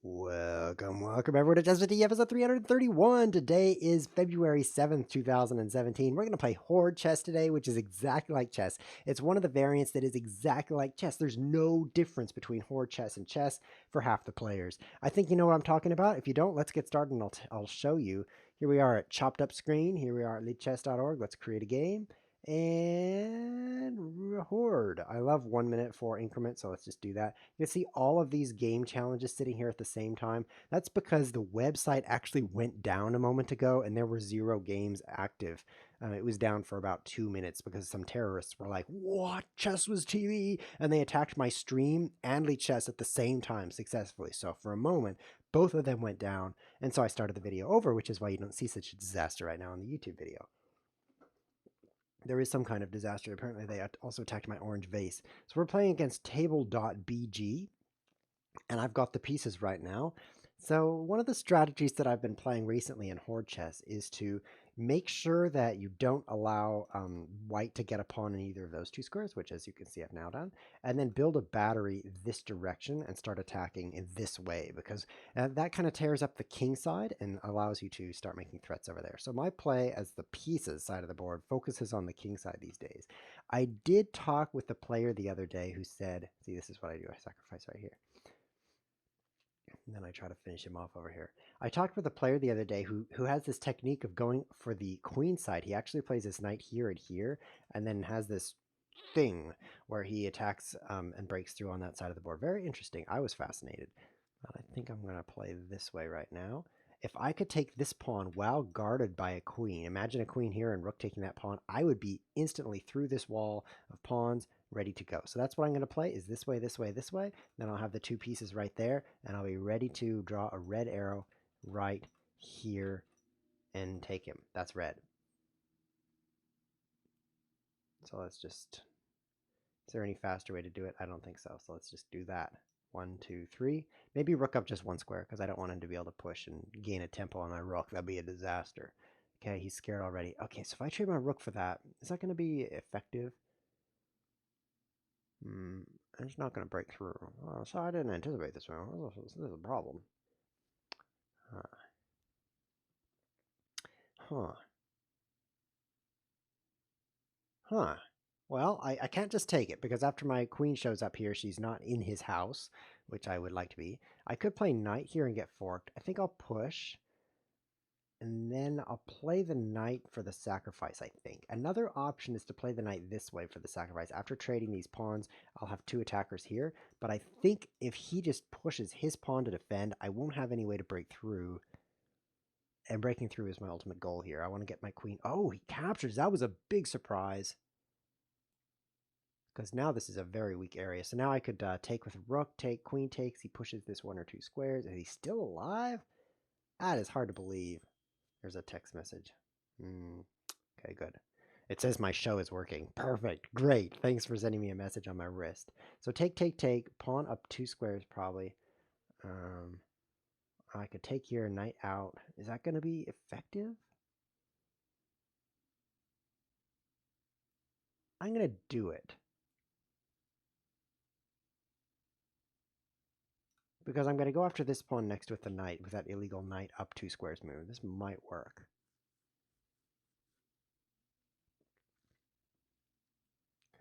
Welcome everyone to Just 50 episode 331. Today is February 7th, 2017. We're going to play Horde chess today, which is exactly like chess. It's one of the variants that is exactly like chess. There's no difference between Horde chess and chess for half the players. I think you know what I'm talking about. If you don't, let's get started and I'll show you. Here we are at chopped up screen. Here we are at leadchess.org. Let's create a game. And Horde. I love 1 minute for increments, so let's just do that. You can see all of these game challenges sitting here at the same time. That's because the website actually went down a moment ago and there were 0 games active. It was down for about 2 minutes because some terrorists were like, what? Chess was TV? And they attacked my stream and Lead Chess at the same time successfully. So for a moment, both of them went down. And so I started the video over, which is why you don't see such a disaster right now in the YouTube video. There is some kind of disaster. Apparently, they also attacked my orange vase. So we're playing against table.bg, and I've got the pieces right now. So one of the strategies that I've been playing recently in Horde chess is to make sure that you don't allow white to get a pawn in either of those 2 squares, which as you can see I've now done, and then build a battery this direction and start attacking in this way, because that kind of tears up the king side and allows you to start making threats over there. So my play as the pieces side of the board focuses on the king side these days. I did talk with the player the other day who said, see, this is what I do, I sacrifice right here. And then I try to finish him off over here. I talked with a player the other day who has this technique of going for the queen side. He actually plays this knight here and here, and then has this thing where he attacks and breaks through on that side of the board. Very interesting. I was fascinated. I think I'm going to play this way right now. If I could take this pawn while guarded by a queen, imagine a queen here and rook taking that pawn, I would be instantly through this wall of pawns ready to go. So that's what I'm going to play is this way, this way, this way. Then I'll have the 2 pieces right there, and I'll be ready to draw a red arrow right here and take him. That's red. So let's just, is there any faster way to do it? I don't think so. So let's just do that. 1, 2, 3. Maybe rook up just 1 square because I don't want him to be able to push and gain a tempo on my rook. That'd be a disaster. Okay, he's scared already. Okay, so if I trade my rook for that, is that going to be effective? It's not going to break through. Oh, so I didn't anticipate this one. This is a problem. Huh. Huh. Well, I can't just take it, because after my queen shows up here, she's not in his house, which I would like to be. I could play knight here and get forked. I think I'll push, and then I'll play the knight for the sacrifice, I think. Another option is to play the knight this way for the sacrifice. After trading these pawns, I'll have 2 attackers here, but I think if he just pushes his pawn to defend, I won't have any way to break through. And breaking through is my ultimate goal here. I want to get my queen. Oh, he captures. That was a big surprise. Because now this is a very weak area. So now I could take with rook, take, queen takes. He pushes this 1 or 2 squares. Is he still alive? That is hard to believe. There's a text message. Okay, good. It says my show is working. Perfect. Great. Thanks for sending me a message on my wrist. So take, take, take. Pawn up 2 squares probably. I could take here, knight out. Is that going to be effective? I'm going to do it. Because I'm going to go after this pawn next with the knight, with that illegal knight up 2 squares move. This might work.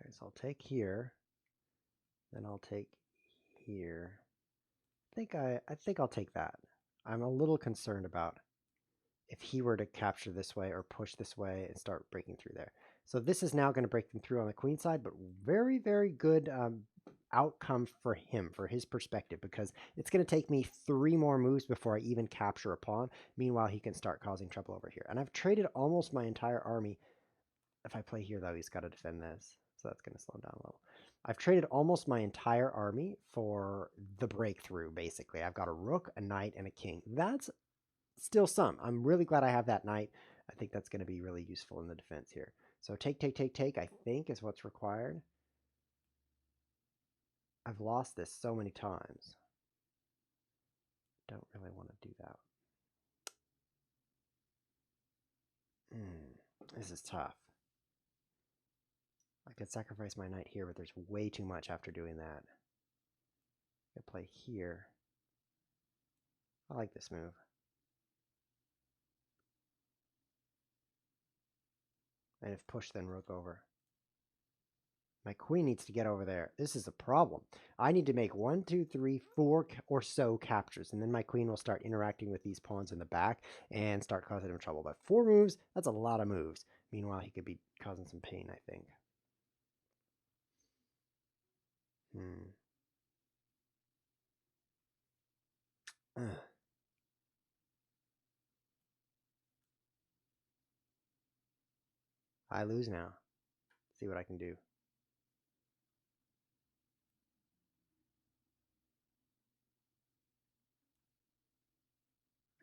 Okay, so I'll take here, then I'll take here. I think I'll take that. I'm a little concerned about if he were to capture this way or push this way and start breaking through there. So this is now going to break them through on the queen side, but very, very good outcome for him, for his perspective, because it's going to take me 3 more moves before I even capture a pawn. Meanwhile, he can start causing trouble over here. And I've traded almost my entire army. If I play here, though, he's got to defend this. So that's going to slow him down a little. I've traded almost my entire army for the breakthrough, basically. I've got a rook, a knight, and a king. That's still some. I'm really glad I have that knight. I think that's going to be really useful in the defense here. So take, take, take, take, I think is what's required. I've lost this so many times. Don't really want to do that. This is tough. I could sacrifice my knight here, but there's way too much after doing that. I could play here. I like this move. And if push, then rook over. My queen needs to get over there. This is a problem. I need to make 1, 2, 3, 4 or so captures, and then my queen will start interacting with these pawns in the back and start causing him trouble. But 4 moves, that's a lot of moves. Meanwhile, he could be causing some pain, I think. I lose now. See what I can do.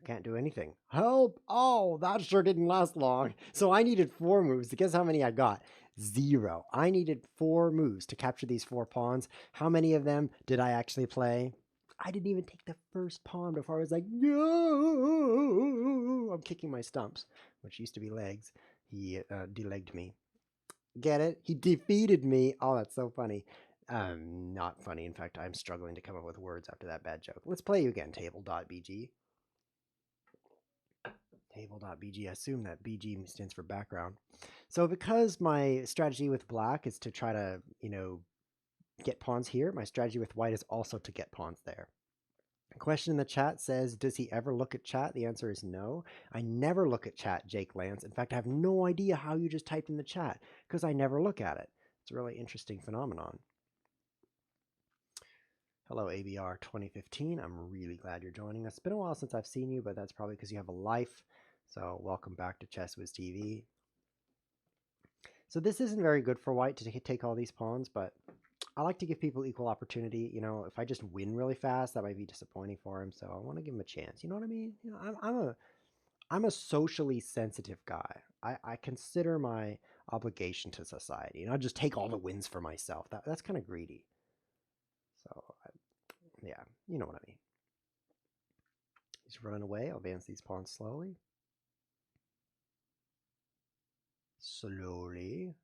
I can't do anything. Help! Oh, that sure didn't last long. So I needed 4 moves. Guess how many I got? 0. I needed 4 moves to capture these 4 pawns. How many of them did I actually play? I didn't even take the first pawn before I was like, no! I'm kicking my stumps, which used to be legs. He delegged me. Get it? He defeated me. Oh, that's so funny. Not funny. In fact, I'm struggling to come up with words after that bad joke. Let's play you again, table.bg. Table.bg. I assume that BG stands for background. So because my strategy with black is to try to, get pawns here, my strategy with white is also to get pawns there. A question in the chat says, does he ever look at chat? The answer is no. I never look at chat, Jake Lance. In fact, I have no idea how you just typed in the chat because I never look at it. It's a really interesting phenomenon. Hello, ABR 2015. I'm really glad you're joining us. It's been a while since I've seen you, but that's probably because you have a life. So welcome back to ChessWiz TV. So this isn't very good for white to take all these pawns, but I like to give people equal opportunity. If I just win really fast, that might be disappointing for him. So I want to give him a chance. You know what I mean? I'm a socially sensitive guy. I consider my obligation to society, and I just take all the wins for myself. That's kind of greedy. So yeah, you know what I mean. He's running away. I'll advance these pawns slowly. Slowly.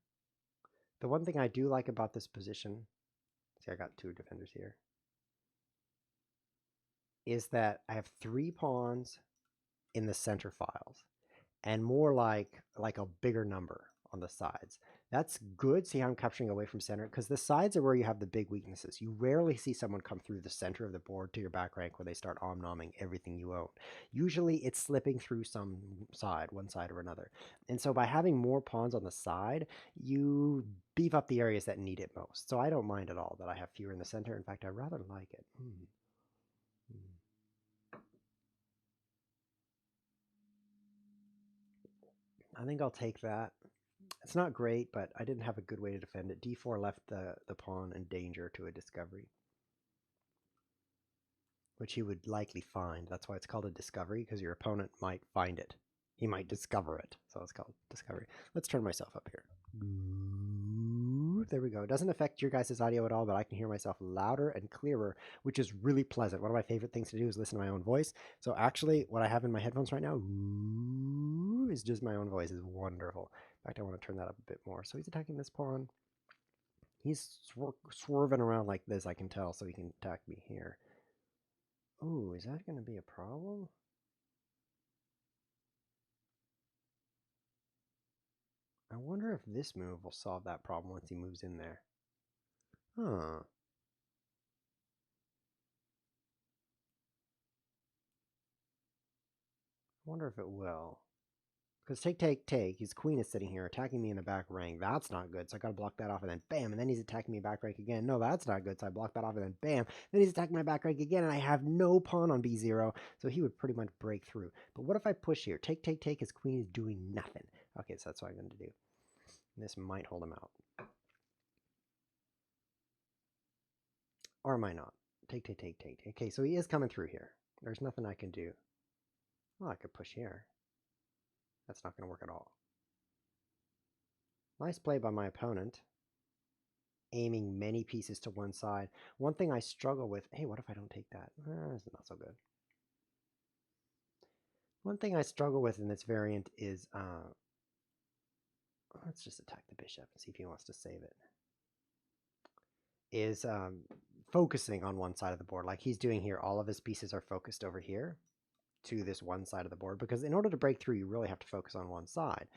The one thing I do like about this position, see I got 2 defenders here, is that I have 3 pawns in the center files and more like a bigger number on the sides. That's good. See how I'm capturing away from center? Because the sides are where you have the big weaknesses. You rarely see someone come through the center of the board to your back rank where they start om-nomming everything you own. Usually it's slipping through some side, one side or another. And so by having more pawns on the side, you beef up the areas that need it most. So I don't mind at all that I have fewer in the center. In fact, I rather like it. I think I'll take that. It's not great, but I didn't have a good way to defend it. D4 left the pawn in danger to a discovery, which he would likely find. That's why it's called a discovery, because your opponent might find it. He might discover it, so it's called discovery. Let's turn myself up here. There we go. It doesn't affect your guys' audio at all, but I can hear myself louder and clearer, which is really pleasant. One of my favorite things to do is listen to my own voice. So actually, what I have in my headphones right now is just my own voice. It's wonderful. In fact, I want to turn that up a bit more. So he's attacking this pawn. He's swerving around like this, I can tell, so he can attack me here. Ooh, is that going to be a problem? I wonder if this move will solve that problem once he moves in there. Huh. I wonder if it will. Because take, his queen is sitting here attacking me in the back rank. That's not good, so I gotta block that off, and then bam, and then he's attacking me back rank again. No, that's not good, so I block that off, and then bam, then he's attacking my back rank again, and I have no pawn on B0, so he would pretty much break through. But what if I push here? Take, his queen is doing nothing. Okay, so that's what I'm going to do. This might hold him out. Or might not. Take. Okay, so he is coming through here. There's nothing I can do. Well, I could push here. That's not going to work at all. Nice play by my opponent. Aiming many pieces to one side. One thing I struggle with... Hey, what if I don't take that? It's not so good. One thing I struggle with in this variant is... let's just attack the bishop and see if he wants to save it. Is focusing on one side of the board. Like he's doing here. All of his pieces are focused over here. to this one side of the board, because in order to break through, you really have to focus on one side.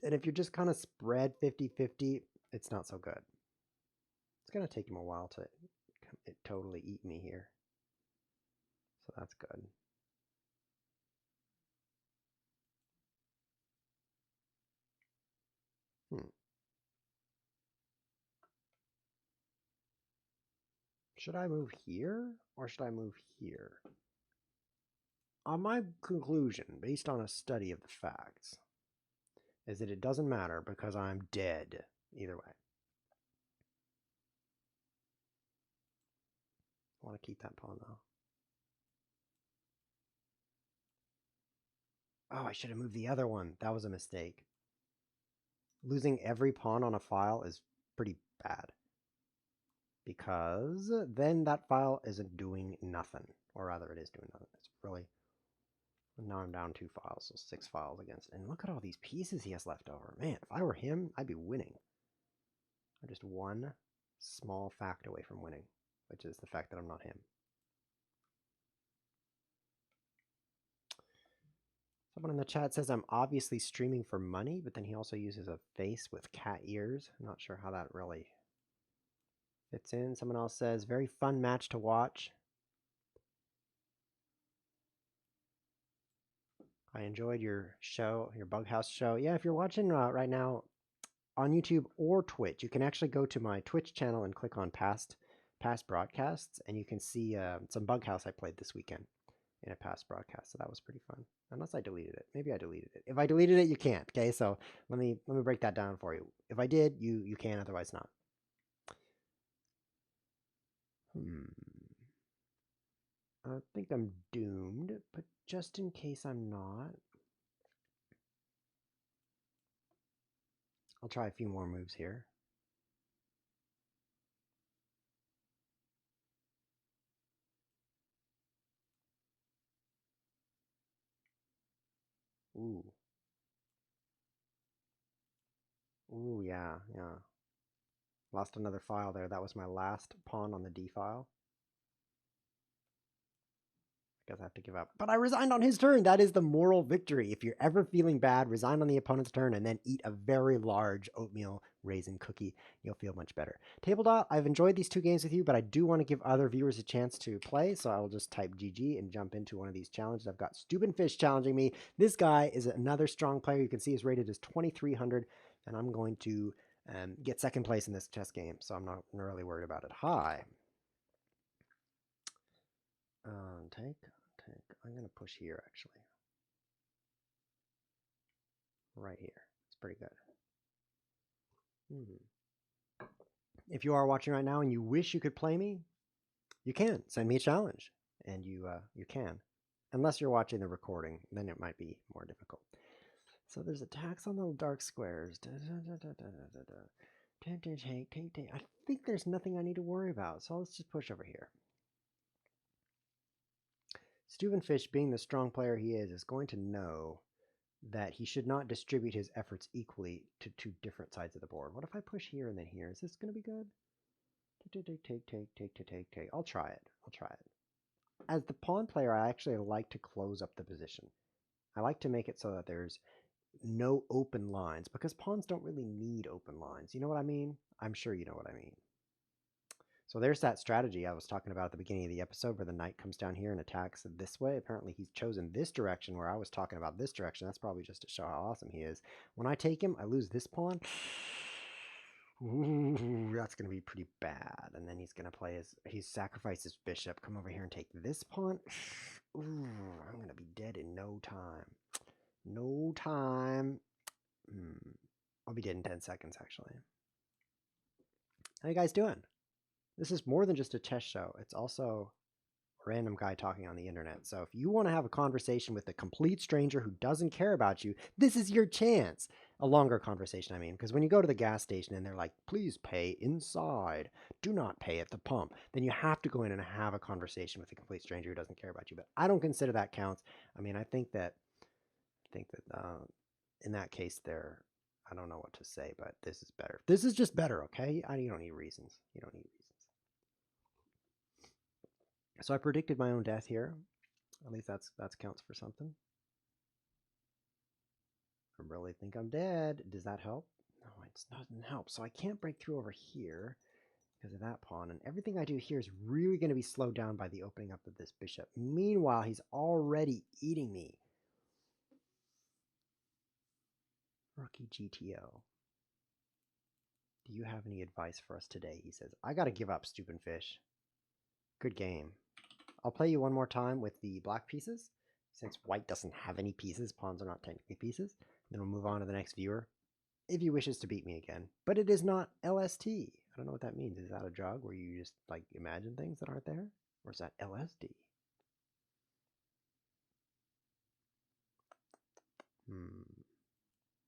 And if you're just kind of spread 50-50, it's not so good. It's going to take him a while to totally eat me here. So that's good. Should I move here or should I move here? My conclusion, based on a study of the facts, is that it doesn't matter because I'm dead either way. I want to keep that pawn though. Oh, I should have moved the other one. That was a mistake. Losing every pawn on a file is pretty bad, because then that file isn't doing nothing. Or rather, it is doing nothing. It's really... Now I'm down 2 files, so 6 files against. And look at all these pieces he has left over. Man, if I were him, I'd be winning. I'm just one small fact away from winning, which is the fact that I'm not him. Someone in the chat says I'm obviously streaming for money, but then he also uses a face with cat ears. I'm not sure how that really fits in. Someone else says, very fun match to watch. I enjoyed your show, your Bughouse show. Yeah, if you're watching right now on YouTube or Twitch, you can actually go to my Twitch channel and click on past broadcasts, and you can see some Bughouse I played this weekend in a past broadcast. So that was pretty fun. Unless I deleted it. Maybe I deleted it. If I deleted it, you can't. Okay, so let me break that down for you. If I did, you can, otherwise not. I think I'm doomed, but just in case I'm not, I'll try a few more moves here. Ooh. Ooh, yeah. Lost another file there. That was my last pawn on the D file. I guess I have to give up. But I resigned on his turn. That is the moral victory. If you're ever feeling bad, resign on the opponent's turn and then eat a very large oatmeal raisin cookie. You'll feel much better. Tabletop, I've enjoyed these 2 games with you, but I do want to give other viewers a chance to play, so I will just type GG and jump into one of these challenges. I've got Stupid Fish challenging me. This guy is another strong player. You can see he's rated as 2,300, and I'm going to get second place in this chess game, so I'm not really worried about it. Hi. Take. I'm going to push here, actually. Right here. It's pretty good. If you are watching right now and you wish you could play me, you can. Send me a challenge, and you can. Unless you're watching the recording, then it might be more difficult. So there's attacks on the dark squares. I think there's nothing I need to worry about, so let's just push over here. Stubenfish, being the strong player he is going to know that he should not distribute his efforts equally to 2 different sides of the board. What if I push here and then here? Is this going to be good? Take. I'll try it. As the pawn player, I actually like to close up the position. I like to make it so that there's no open lines, because pawns don't really need open lines. You know what I mean? I'm sure you know what I mean. So there's that strategy I was talking about at the beginning of the episode where the knight comes down here and attacks this way. Apparently he's chosen this direction where I was talking about this direction. That's probably just to show how awesome he is. When I take him, I lose this pawn. Ooh, that's going to be pretty bad. And then he's going to play he's sacrificed his bishop. Come over here and take this pawn. Ooh, I'm going to be dead in no time. No time. I'll be dead in 10 seconds, actually. How you guys doing? This is more than just a chess show. It's also a random guy talking on the internet. So if you want to have a conversation with a complete stranger who doesn't care about you, this is your chance. A longer conversation, I mean, because when you go to the gas station and they're like, please pay inside, do not pay at the pump, then you have to go in and have a conversation with a complete stranger who doesn't care about you. But I don't consider that counts. I mean, I think that in that case there, I don't know what to say, but this is better. This is just better, okay? You don't need reasons. You don't need reasons. So I predicted my own death here. At least that's counts for something. I really think I'm dead. Does that help? No, it doesn't help. So I can't break through over here because of that pawn. And everything I do here is really going to be slowed down by the opening up of this bishop. Meanwhile, he's already eating me. Rookie GTO. Do you have any advice for us today? He says, I got to give up, stupid fish. Good game. I'll play you one more time with the black pieces. Since white doesn't have any pieces, pawns are not technically pieces. Then we'll move on to the next viewer, if he wishes to beat me again. But it is not LST. I don't know what that means. Is that a drug where you just like imagine things that aren't there? Or is that LSD?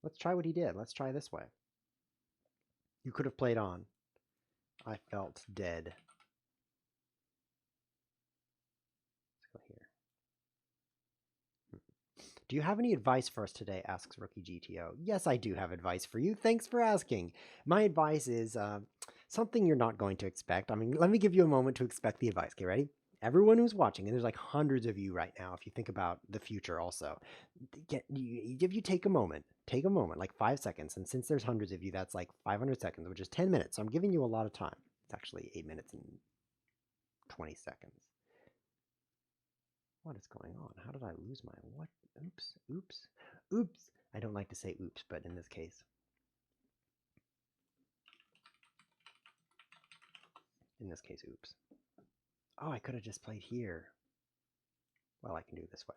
Let's try what he did. Let's try this way. You could have played on. I felt dead. Let's go here. Do you have any advice for us today? Asks Rookie GTO. Yes, I do have advice for you. Thanks for asking. My advice is something you're not going to expect. I mean, let me give you a moment to expect the advice. Okay, ready? Everyone who's watching, and there's like hundreds of you right now, if you think about the future also, if you take a moment, like 5 seconds, and since there's hundreds of you, that's like 500 seconds, which is 10 minutes. So I'm giving you a lot of time. It's actually 8 minutes and 20 seconds. What is going on? How did I lose my what? Oops, oops, oops. I don't like to say oops, but in this case. Oops. Oh, I could have just played here. Well, I can do it this way.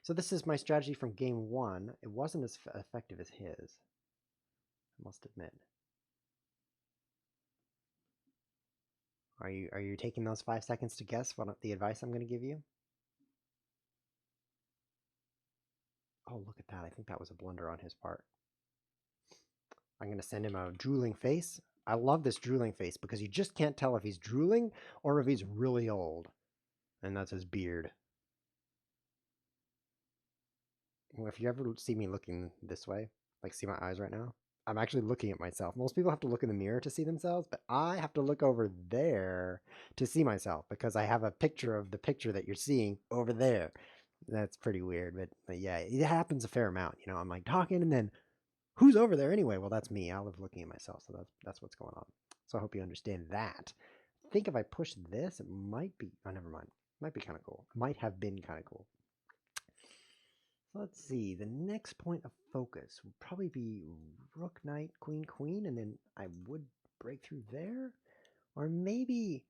So this is my strategy from game 1. It wasn't as effective as his, I must admit. Are you taking those 5 seconds to guess what the advice I'm going to give you? Oh, look at that. I think that was a blunder on his part. I'm going to send him a drooling face. I love this drooling face because you just can't tell if he's drooling or if he's really old. And that's his beard. Well, if you ever see me looking this way, like see my eyes right now, I'm actually looking at myself. Most people have to look in the mirror to see themselves, but I have to look over there to see myself because I have a picture of the picture that you're seeing over there. That's pretty weird, but yeah, it happens a fair amount. You know, I'm like talking and then who's over there anyway? Well, that's me. I live looking at myself, so that's what's going on. So I hope you understand that. I think if I push this, it might be, oh, never mind. It might be kind of cool. It might have been kind of cool. Let's see, the next point of focus would probably be rook, knight, queen, queen, and then I would break through there. Or maybe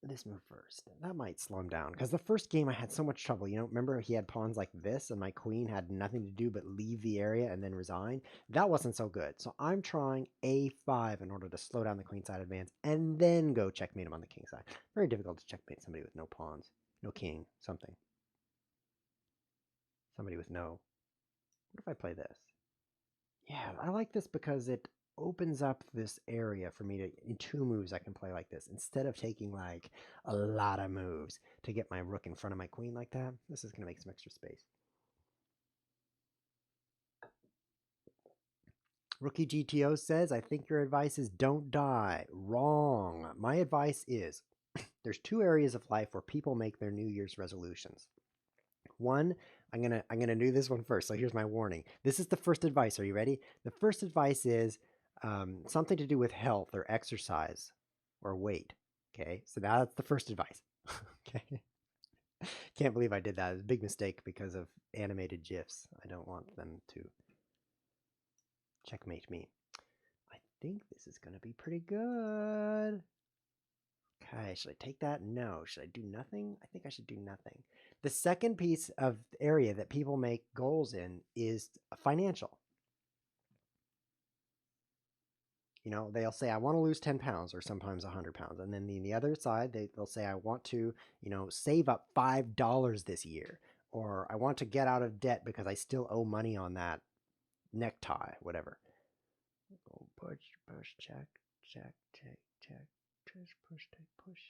this move first. That might slow him down, because the first game I had so much trouble. You know, remember he had pawns like this, and my queen had nothing to do but leave the area and then resign? That wasn't so good. So I'm trying a5 in order to slow down the queen side advance, and then go checkmate him on the king side. Very difficult to checkmate somebody with no pawns. No king, something. Somebody with no. What if I play this? Yeah, I like this because it opens up this area for me to, in 2 moves, I can play like this. Instead of taking like a lot of moves to get my rook in front of my queen like that, this is going to make some extra space. Rookie GTO says, I think your advice is don't die. Wrong. My advice is there's 2 areas of life where people make their New Year's resolutions. One, I'm gonna do this one first. So here's my warning. This is the first advice. Are you ready? The first advice is something to do with health or exercise or weight. Okay, so that's the first advice. Okay, can't believe I did that. It's a big mistake because of animated GIFs. I don't want them to checkmate me. I think this is gonna be pretty good. Okay, should I take that? No. Should I do nothing? I think I should do nothing. The second piece of area that people make goals in is financial. You know, they'll say, I want to lose 10 pounds or sometimes 100 pounds. And then the other side, they'll say, I want to, you know, save up $5 this year. Or I want to get out of debt because I still owe money on that necktie, whatever. Go push, push, check, check, check, check, push, take, push,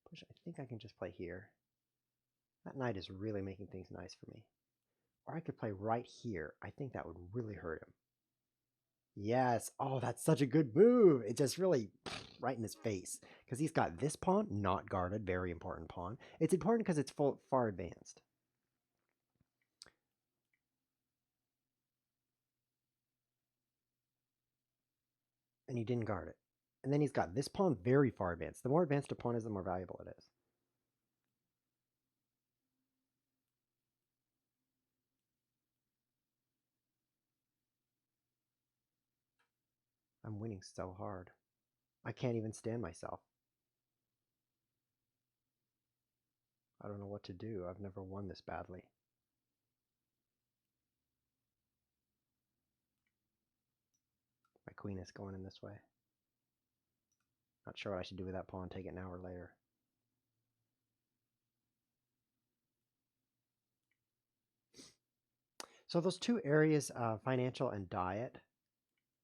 push. I think I can just play here. That knight is really making things nice for me. Or I could play right here. I think that would really hurt him. Yes. Oh, that's such a good move. It just really right in his face because he's got this pawn not guarded, very important pawn. It's important because it's far advanced. And he didn't guard it. And then he's got this pawn very far advanced. The more advanced a pawn is, the more valuable it is. I'm winning so hard. I can't even stand myself. I don't know what to do. I've never won this badly. My queen is going in this way. Not sure what I should do with that pawn. Take it now or later. So those two areas, financial and diet.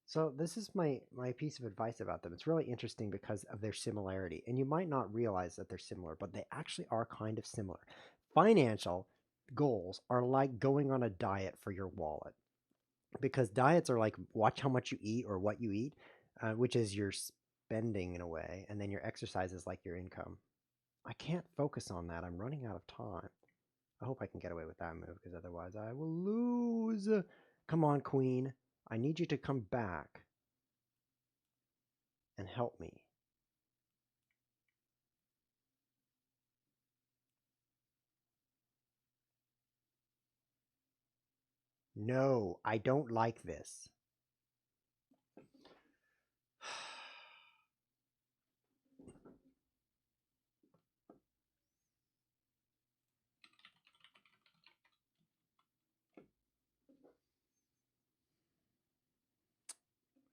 So this is my piece of advice about them. It's really interesting because of their similarity. And you might not realize that they're similar, but they actually are kind of similar. Financial goals are like going on a diet for your wallet. Because diets are like watch how much you eat or what you eat, which is your spending in a way. And then your exercise is like your income. I can't focus on that. I'm running out of time. I hope I can get away with that move because otherwise I will lose. Come on, queen. I need you to come back and help me. No, I don't like this.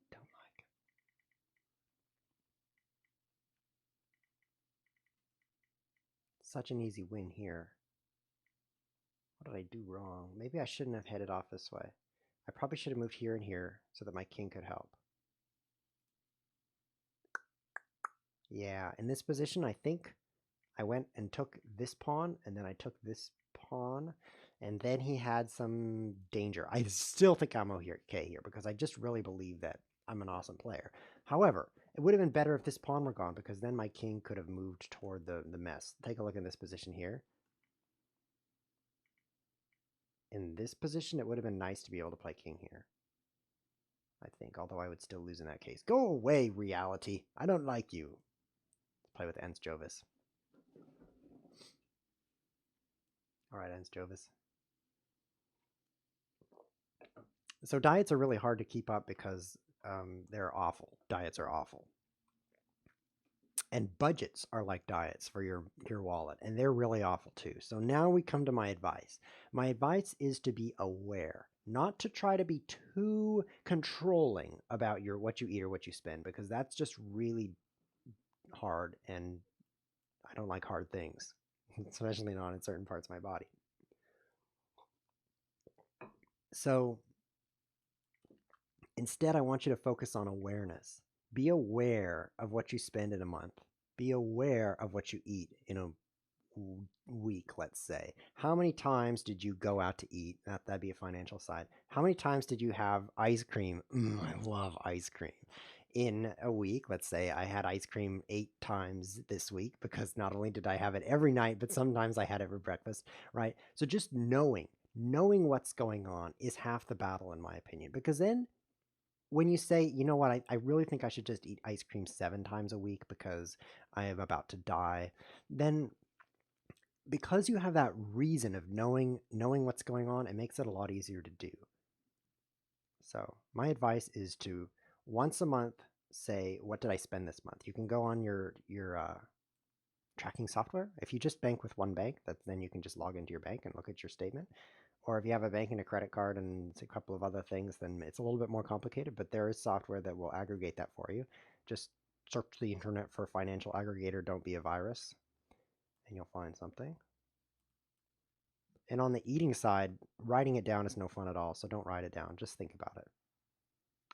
Don't like it. Such an easy win here. What did I do wrong? Maybe I shouldn't have headed off this way. I probably should have moved here and here so that my king could help. Yeah, in this position, I think I went and took this pawn, and then I took this pawn, and then he had some danger. I still think I'm okay here because I just really believe that I'm an awesome player. However, it would have been better if this pawn were gone because then my king could have moved toward the mess. Take a look at this position here. In this position, it would have been nice to be able to play king here. I think, although I would still lose in that case. Go away, reality. I don't like you. Let's play with Ens Jovis. All right, Ens Jovis. So diets are really hard to keep up because they're awful. Diets are awful. And budgets are like diets for your wallet, and they're really awful too. So now we come to my advice. My advice is to be aware, not to try to be too controlling about what you eat or what you spend, because that's just really hard, and I don't like hard things, especially not in certain parts of my body. So instead, I want you to focus on awareness. Be aware of what you spend in a month. Be aware of what you eat in a week, let's say. How many times did you go out to eat? That'd be a financial side. How many times did you have ice cream? I love ice cream. In a week, let's say I had ice cream 8 times this week because not only did I have it every night, but sometimes I had it for breakfast, right? So just knowing what's going on is half the battle in my opinion, because then when you say, you know what, I really think I should just eat ice cream 7 times a week because I am about to die, then because you have that reason of knowing what's going on, it makes it a lot easier to do. So my advice is to once a month say, what did I spend this month? You can go on your tracking software. If you just bank with one bank, then you can just log into your bank and look at your statement. Or if you have a bank and a credit card and a couple of other things, then it's a little bit more complicated, but there is software that will aggregate that for you. Just search the internet for financial aggregator, don't be a virus, and you'll find something. And on the eating side, writing it down is no fun at all, so don't write it down. Just think about it.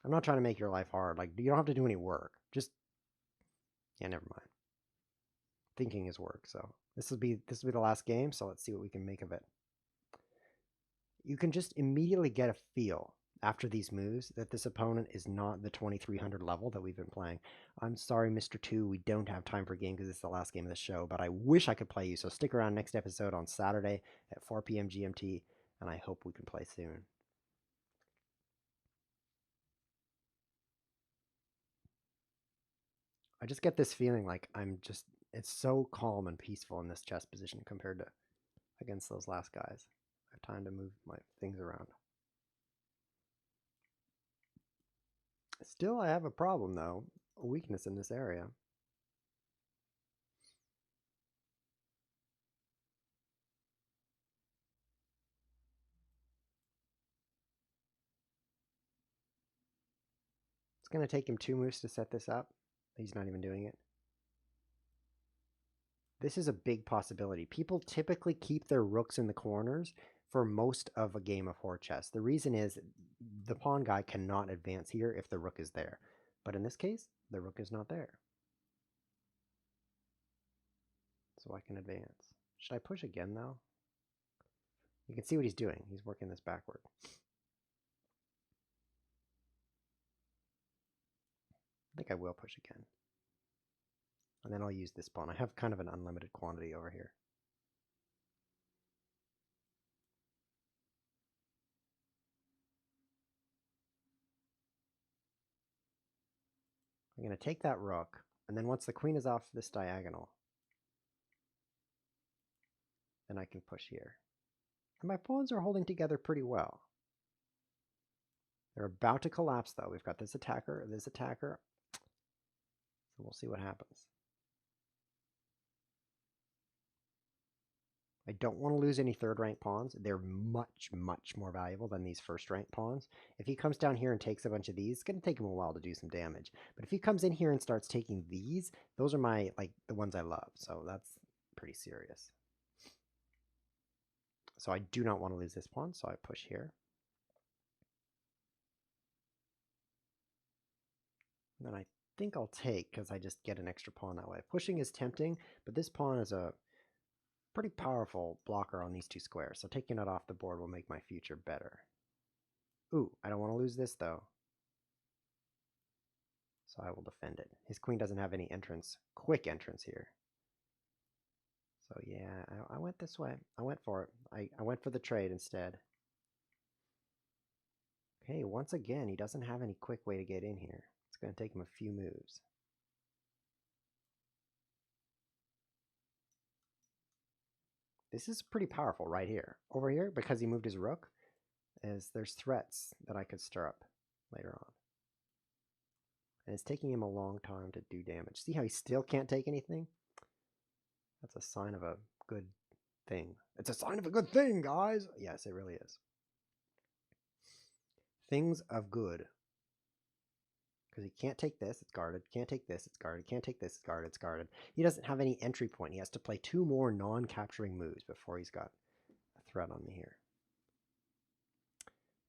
I'm not trying to make your life hard. Like, you don't have to do any work. Just, yeah, never mind. Thinking is work, so this will be the last game, so let's see what we can make of it. You can just immediately get a feel after these moves that this opponent is not the 2300 level that we've been playing. I'm sorry, Mr. 2, we don't have time for a game because it's the last game of the show, but I wish I could play you. So stick around next episode on Saturday at 4 p.m. GMT, and I hope we can play soon. I just get this feeling like it's so calm and peaceful in this chess position compared to against those last guys. I have time to move my things around. Still, I have a problem though, a weakness in this area. It's going to take him 2 moves to set this up. He's not even doing it. This is a big possibility. People typically keep their rooks in the corners for most of a game of Horde chess. The reason is the pawn guy cannot advance here if the rook is there. But in this case, the rook is not there. So I can advance. Should I push again though? You can see what he's doing. He's working this backward. I think I will push again. And then I'll use this pawn. I have kind of an unlimited quantity over here. I'm going to take that rook, and then once the queen is off this diagonal, then I can push here. And my pawns are holding together pretty well. They're about to collapse though. We've got this attacker. So we'll see what happens. I don't want to lose any third rank pawns. They're much, much more valuable than these first rank pawns. If he comes down here and takes a bunch of these, it's going to take him a while to do some damage. But if he comes in here and starts taking these, those are my, the ones I love. So that's pretty serious. So I do not want to lose this pawn, so I push here. And then I think I'll take because I just get an extra pawn that way. Pushing is tempting, but this pawn is a pretty powerful blocker on these 2 squares, so taking it off the board will make my future better. Ooh, I don't want to lose this though. So I will defend it. His queen doesn't have any entrance, quick entrance here. So yeah, I went this way. I went for it. I went for the trade instead. Okay, once again, he doesn't have any quick way to get in here. It's going to take him a few moves. This is pretty powerful right here. Over here, because he moved his rook, there's threats that I could stir up later on. And it's taking him a long time to do damage. See how he still can't take anything? That's a sign of a good thing. It's a sign of a good thing, guys! Yes, it really is. Things of good. Because he can't take this, it's guarded. Can't take this, it's guarded. Can't take this, it's guarded, it's guarded. He doesn't have any entry point. He has to play 2 more non-capturing moves before he's got a threat on me here.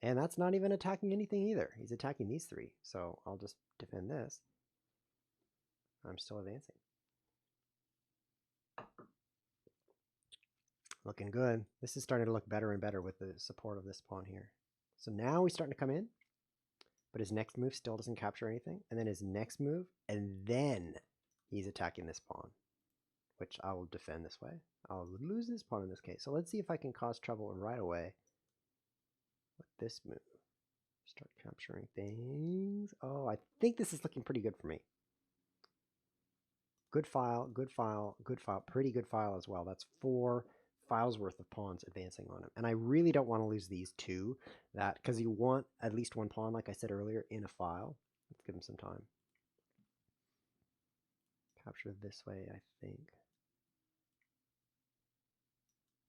And that's not even attacking anything either. He's attacking these 3. So I'll just defend this. I'm still advancing. Looking good. This is starting to look better and better with the support of this pawn here. So now he's starting to come in. But his next move still doesn't capture anything. And then his next move, and then he's attacking this pawn, which I will defend this way. I'll lose this pawn in this case. So let's see if I can cause trouble right away with this move. Start capturing things. Oh, I think this is looking pretty good for me. Good file, good file, good file, pretty good file as well. That's 4 files worth of pawns advancing on him. And I really don't want to lose these 2, because you want at least 1 pawn, like I said earlier, in a file. Let's give him some time. Capture this way, I think.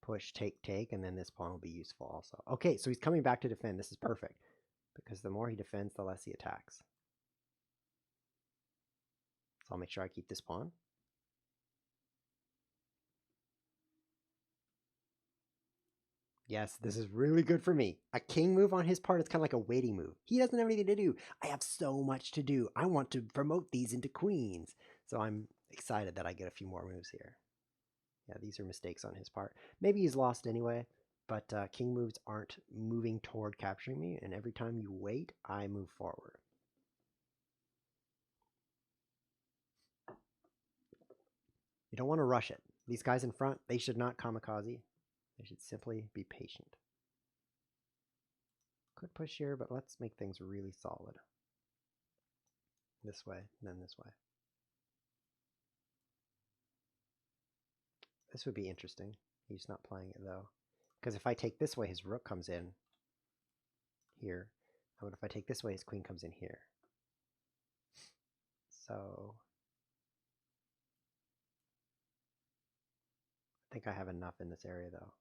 Push, take, and then this pawn will be useful also. Okay, so he's coming back to defend. This is perfect, because the more he defends, the less he attacks. So I'll make sure I keep this pawn. Yes, this is really good for me. A king move on his part is kind of like a waiting move. He doesn't have anything to do. I have so much to do. I want to promote these into queens. So I'm excited that I get a few more moves here. Yeah, these are mistakes on his part. Maybe he's lost anyway, But king moves aren't moving toward capturing me, and every time you wait, I move forward. You don't want to rush it. These guys in front, they should not kamikaze. They should simply be patient. Could push here, but let's make things really solid. This way, then this way. This would be interesting. He's not playing it though. Because if I take this way, his rook comes in here. But if I take this way, his queen comes in here. So I think I have enough in this area though.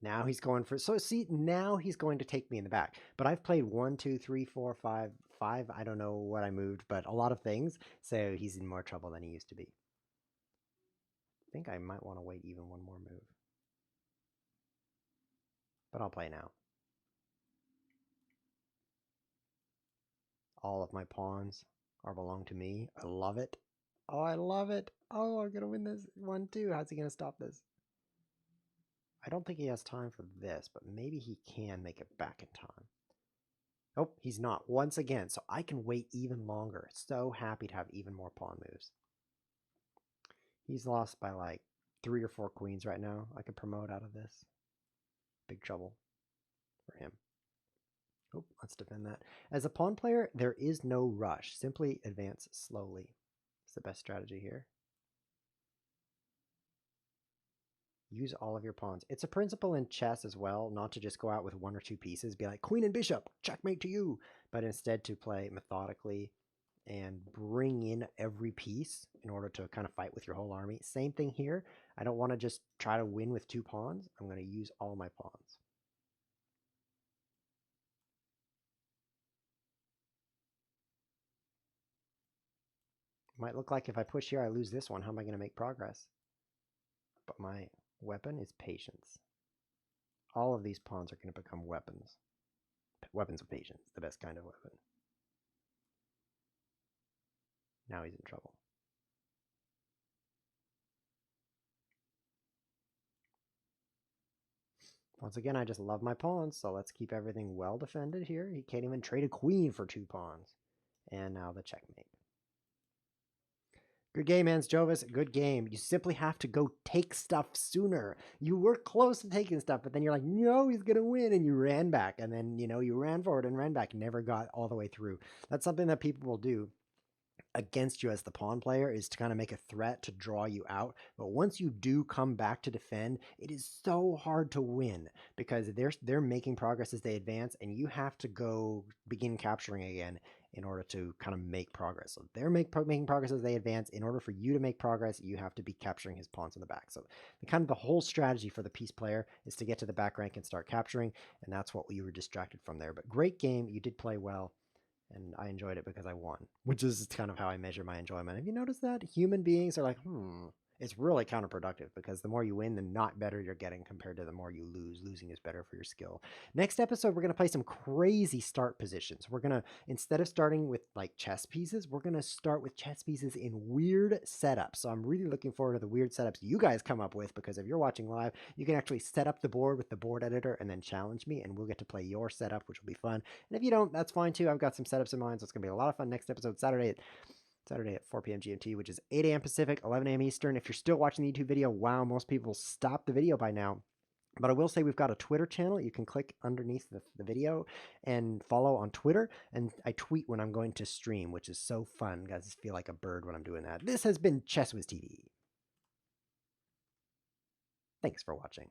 Now he's going for, so see, now he's going to take me in the back. But I've played 1, 2, 3, 4, 5, 5. I don't know what I moved, but a lot of things. So he's in more trouble than he used to be. I think I might want to wait even one more move. But I'll play now. All of my pawns are belong to me. I love it. Oh, I love it. Oh, I'm going to win this 1-2. How's he going to stop this? I don't think he has time for this, but maybe he can make it back in time. Oh, he's not once again, so I can wait even longer. So happy to have even more pawn moves. He's lost by like 3 or 4 queens right now. I could promote out of this. Big trouble for him. Oh, let's defend that. As a pawn player, there is no rush. Simply advance slowly. It's the best strategy here. Use all of your pawns. It's a principle in chess as well, not to just go out with 1 or 2 pieces, be like queen and bishop, checkmate to you, but instead to play methodically and bring in every piece in order to kind of fight with your whole army. Same thing here. I don't want to just try to win with 2 pawns. I'm going to use all my pawns. Might look like if I push here, I lose this one. How am I going to make progress? But my weapon is patience. All of these pawns are going to become weapons. Weapons of patience, the best kind of weapon. Now he's in trouble. Once again, I just love my pawns, so let's keep everything well defended here. He can't even trade a queen for 2 pawns. And now the checkmate. Good game, Jovis. Good game. You simply have to go take stuff sooner. You were close to taking stuff, but then you're like, no, he's going to win. And you ran back. And then, you ran forward and ran back. Never got all the way through. That's something that people will do against you as the pawn player, is to kind of make a threat to draw you out. But once you do come back to defend, it is so hard to win because they're making progress as they advance, and you have to go begin capturing again in order to kind of make progress. So they're making progress as they advance. In order for you to make progress, you have to be capturing his pawns in the back. So the whole strategy for the piece player is to get to the back rank and start capturing, and that's what we were distracted from there. But great game. You did play well. And I enjoyed it because I won, which is kind of how I measure my enjoyment. Have you noticed that? Human beings are like, it's really counterproductive because the more you win, the not better you're getting compared to the more you lose. Losing is better for your skill. Next episode, we're going to play some crazy start positions. We're going to, instead of starting with like chess pieces, we're going to start with chess pieces in weird setups. So I'm really looking forward to the weird setups you guys come up with, because if you're watching live, you can actually set up the board with the board editor and then challenge me, and we'll get to play your setup, which will be fun. And if you don't, that's fine too. I've got some setups in mind, so it's going to be a lot of fun. Next episode, Saturday at 4 p.m. GMT, which is 8 a.m. Pacific, 11 a.m. Eastern. If you're still watching the YouTube video, wow, most people stop the video by now. But I will say we've got a Twitter channel. You can click underneath the video and follow on Twitter. And I tweet when I'm going to stream, which is so fun. Guys, I just feel like a bird when I'm doing that. This has been ChessWizTV. Thanks for watching.